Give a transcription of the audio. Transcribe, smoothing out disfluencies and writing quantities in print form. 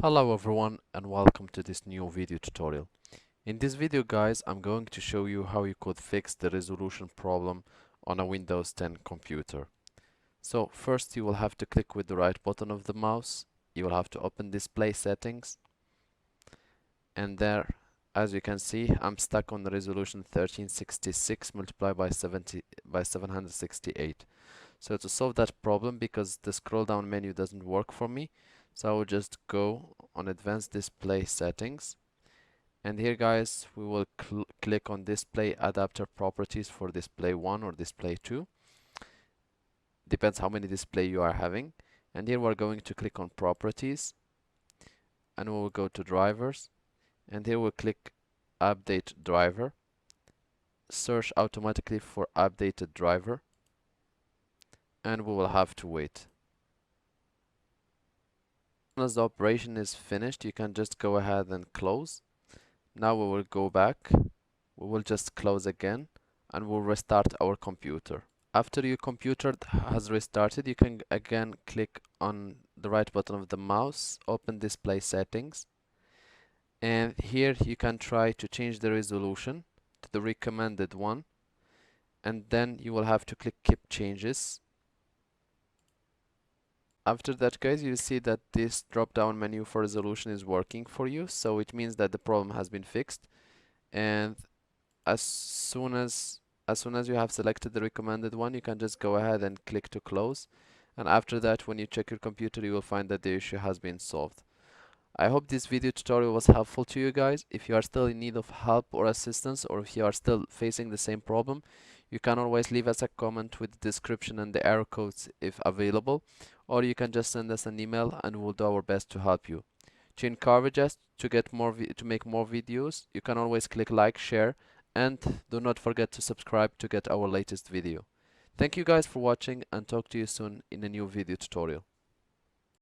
Hello everyone and welcome to this new video tutorial. In this video guys, I'm going to show you how you could fix the resolution problem on a Windows 10 computer. So first you will have to click with the right button of the mouse. You will have to open display settings, and there, as you can see, I'm stuck on the resolution 1366 multiplied by 768. So to solve that problem, because the scroll down menu doesn't work for me, so I will just go on advanced display settings, and here guys we will click on display adapter properties for display 1 or display 2, depends how many display you are having. And here we're going to click on properties, and we will go to drivers, and here we'll click update driver, search automatically for updated driver, and we will have to wait. As the operation is finished, you can just go ahead and close. Now we will go back, we will just close again, and we'll restart our computer. After your computer has restarted, you can again click on the right button of the mouse, open display settings, and here you can try to change the resolution to the recommended one, and then you will have to click keep changes. After that guys, you'll see that this drop down menu for resolution is working for you, so it means that the problem has been fixed. And as soon as you have selected the recommended one, you can just go ahead and click to close, and after that when you check your computer you will find that the issue has been solved. I hope this video tutorial was helpful to you guys. If you are still in need of help or assistance, or if you are still facing the same problem, you can always leave us a comment with the description and the error codes if available, or you can just send us an email and we'll do our best to help you. To encourage us to make more videos, you can always click like, share, and do not forget to subscribe to get our latest video. Thank you guys for watching, and talk to you soon in a new video tutorial.